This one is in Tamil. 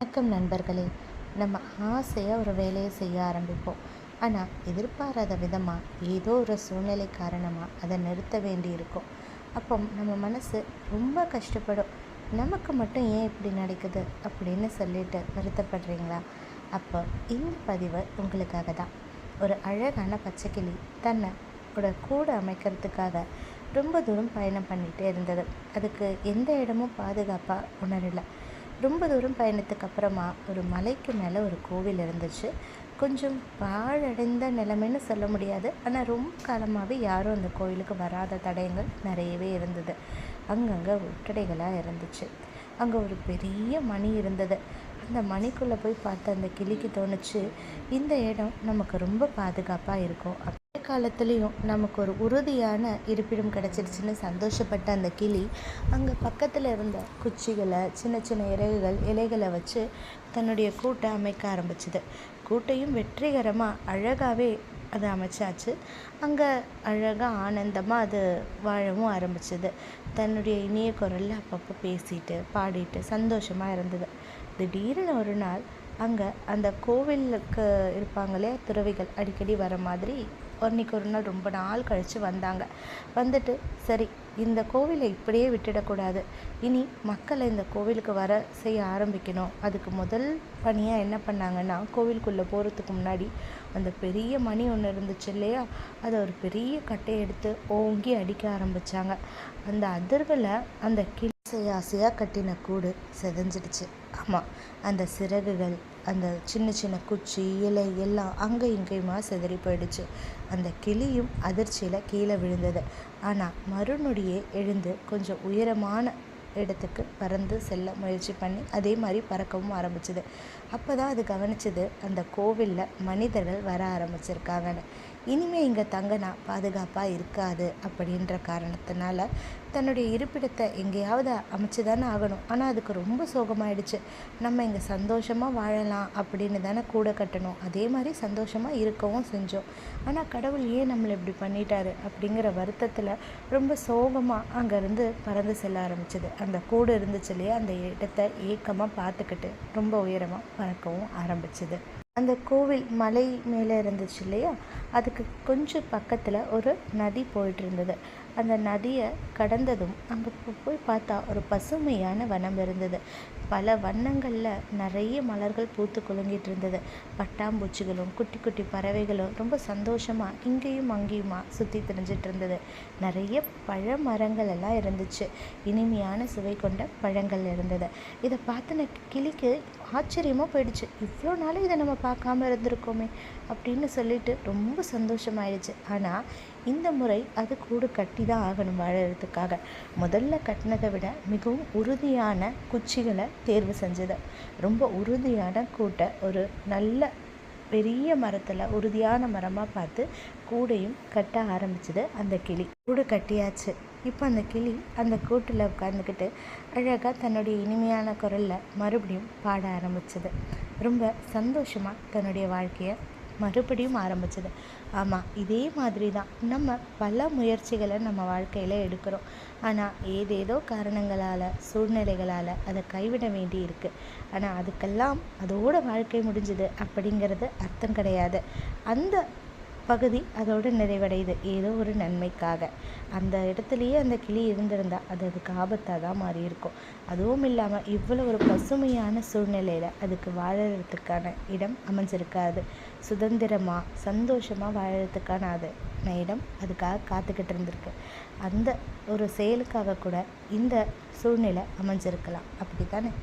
வணக்கம் நண்பர்களே. நம்ம ஆசையாக ஒரு வேலையை செய்ய ஆரம்பிப்போம். ஆனால் எதிர்பாராத விதமாக ஏதோ ஒரு சூழ்நிலை காரணமாக அதை நிறுத்த வேண்டி இருக்கும். அப்போ நம்ம மனசு ரொம்ப கஷ்டப்படும். நமக்கு மட்டும் ஏன் இப்படி நடக்குது அப்படின்னு சொல்லிட்டு வருத்தப்படுறீங்களா? அப்போ இந்த பதிவு உங்களுக்காக தான். ஒரு அழகான பச்சைக்கிளி தன்னை கூட அமைக்கிறதுக்காக ரொம்ப தூரம் பயணம் பண்ணிகிட்டே இருந்தது. அதுக்கு எந்த இடமும் பாதுகாப்பாக உணரலை. ரொம்ப தூரம் பயணத்துக்கு அப்புறமா ஒரு மலைக்கு மேலே ஒரு கோவில் இருந்துச்சு. கொஞ்சம் பாழடைந்த நிலைமைன்னு சொல்ல முடியாது, ஆனால் ரொம்ப காலமாகவே யாரும் அந்த கோவிலுக்கு வராத தடயங்கள் நிறையவே இருந்தது. அங்கங்கே ஒட்டடைகளாக இருந்துச்சு. அங்கே ஒரு பெரிய மணி இருந்தது. அந்த மணிக்குள்ளே போய் பார்த்து அந்த கிளிக்கு தோணுச்சு, இந்த இடம் நமக்கு ரொம்ப பாதுகாப்பாக இருக்கும். காலத்துலேயும் நமக்கு ஒரு உறுதியான இருப்பிடம் கிடச்சிருச்சுன்னு சந்தோஷப்பட்ட அந்த கிளி அங்கே பக்கத்தில் இருந்த குச்சிகளை, சின்ன சின்ன இலைகளை வச்சு தன்னுடைய கூட்டை அமைக்க ஆரம்பிச்சுது. கூட்டையும் வெற்றிகரமாக அழகாகவே அது அமைச்சாச்சு. அங்கே அழகாக ஆனந்தமாக அது வாழவும் ஆரம்பிச்சுது. தன்னுடைய இனிய குரலில் அப்பப்போ பேசிட்டு பாடிட்டு சந்தோஷமாக இருந்தது. திடீர்னு ஒரு நாள் அங்கே அந்த கோவிலுக்கு இருப்பாங்களே துறவிகள், அடிக்கடி வர மாதிரி அன்றைக்கி ஒரு நாள் ரொம்ப நாள் கழித்து வந்தாங்க. வந்துட்டு, சரி இந்த கோவிலை இப்படியே விட்டுடக்கூடாது, இனி மக்களை இந்த கோவிலுக்கு வர செய்ய ஆரம்பிக்கணும். அதுக்கு முதல் பணியாக என்ன பண்ணாங்கன்னா, கோவிலுக்குள்ளே போகிறதுக்கு முன்னாடி அந்த பெரிய மணி ஒன்று இருந்துச்சு இல்லையா, அதை ஒரு பெரிய கட்டையை எடுத்து ஓங்கி அடிக்க ஆரம்பித்தாங்க. அந்த அதிர்வில் அந்த ஆசையாக கட்டின கூடு செதஞ்சிடுச்சு. ஆமாம், அந்த சிறகுகள், அந்த சின்ன சின்ன குச்சி, இலை எல்லாம் அங்கே இங்கேயுமா சிதறி போயிடுச்சு. அந்த கிளியும் அதிர்ச்சியில் கீழே விழுந்தது. ஆனால் மறுநொடியே எழுந்து கொஞ்சம் உயரமான இடத்துக்கு பறந்து செல்ல முயற்சி பண்ணி அதே மாதிரி பறக்கவும் ஆரம்பிச்சுது. அப்போ தான் அது கவனிச்சது, அந்த கோவிலில் மனிதர்கள் வர ஆரம்பிச்சிருக்காங்கன்னு. இனிமேல் இங்கே தங்கினா பாதுகாப்பாக இருக்காது அப்படின்ற காரணத்தினால தன்னுடைய இருப்பிடத்தை எங்கேயாவது அமைச்சு தானே ஆகணும். ஆனால் அதுக்கு ரொம்ப சோகமாயிடுச்சு. நம்ம இங்கே சந்தோஷமாக வாழலாம் அப்படின்னு தானே கூட கட்டணும், அதே மாதிரி சந்தோஷமாக இருக்கவும் செஞ்சோம். ஆனால் கடவுள் ஏன் நம்மளை இப்படி பண்ணிட்டாரு அப்படிங்கிற வருத்தத்தில் ரொம்ப சோகமாக அங்கேருந்து பறந்து செல்ல ஆரம்பிச்சது. அந்த கூடு இருந்துச்சு இல்லையா, அந்த இடத்தை ஏக்கமாக பார்த்துக்கிட்டு ரொம்ப உயரமாக பறக்கவும் ஆரம்பிச்சுது. அந்த கோவில் மலை மேலே இருந்துச்சு இல்லையா, அதுக்கு கொஞ்சம் பக்கத்தில் ஒரு நதி போயிட்டு இருந்தது. அந்த நதியை கடந்ததும் அங்கே போய் பார்த்தா ஒரு பசுமையான வனம் இருந்தது. பல வண்ணங்களில் நிறைய மலர்கள் பூத்து குலுங்கிட்டு இருந்தது. பட்டாம்பூச்சிகளும் குட்டி குட்டி பறவைகளும் ரொம்ப சந்தோஷமாக இங்கேயும் அங்கேயுமா சுற்றி திரிஞ்சிட்டு இருந்தது. நிறைய பழ மரங்கள் எல்லாம் இருந்துச்சு. இனிமையான சுவை கொண்ட பழங்கள் இருந்தது. இதை பார்த்தின கிளிக்கு ஆச்சரியமாக போயிடுச்சு. இவ்வளோ நாளும் இதை நம்ம பார்க்காம இருந்திருக்கோமே அப்படின்னு சொல்லிட்டு ரொம்ப சந்தோஷமாயிடுச்சு. ஆனால் இந்த முறை அது கூடு கட்டி தான் ஆகணும் வாழறதுக்காக. முதல்ல கட்டினதை விட மிகவும் உறுதியான குச்சிகளை தேர்வு செஞ்சது. ரொம்ப உறுதியான கூட்டை ஒரு நல்ல பெரிய மரத்தில் உறுதியான மரமாக பார்த்து கூடையும் கட்ட ஆரம்பிச்சது அந்த கிளி. கூடு கட்டியாச்சு. இப்போ அந்த கிளி அந்த கூட்டில் உட்காந்துக்கிட்டு அழகாக தன்னுடைய இனிமையான குரலில் மறுபடியும் பாட ஆரம்பிச்சது. ரொம்ப சந்தோஷமாக தன்னுடைய வாழ்க்கையை மறுபடியும் ஆரம்பிச்சது. ஆமாம், இதே மாதிரி தான் நம்ம பல முயற்சிகளை நம்ம வாழ்க்கையில் எடுக்கிறோம். ஆனால் ஏதேதோ காரணங்களால், சூழ்நிலைகளால் அதை கைவிட வேண்டி இருக்குது. ஆனால் அதுக்கெல்லாம் அதோட வாழ்க்கை முடிஞ்சுது அப்படிங்கிறது அர்த்தம் கிடையாது. அந்த பகுதி அதோடு நிறைவடையுது ஏதோ ஒரு நன்மைக்காக. அந்த இடத்துலையே அந்த கிளி இருந்திருந்தால் அது அதுக்கு ஆபத்தாக தான் மாறி இருக்கும். அதுவும் இல்லாமல் இவ்வளோ ஒரு பசுமையான சூழ்நிலையில் அதுக்கு வாழறதுக்கான இடம் அமைஞ்சிருக்காது. சுதந்திரமாக சந்தோஷமாக வாழறதுக்கான இடம் அதுக்காக காத்துக்கிட்டு இருந்திருக்கு. அந்த ஒரு செயலுக்காக கூட இந்த சூழ்நிலை அமைஞ்சிருக்கலாம், அப்படி தானே?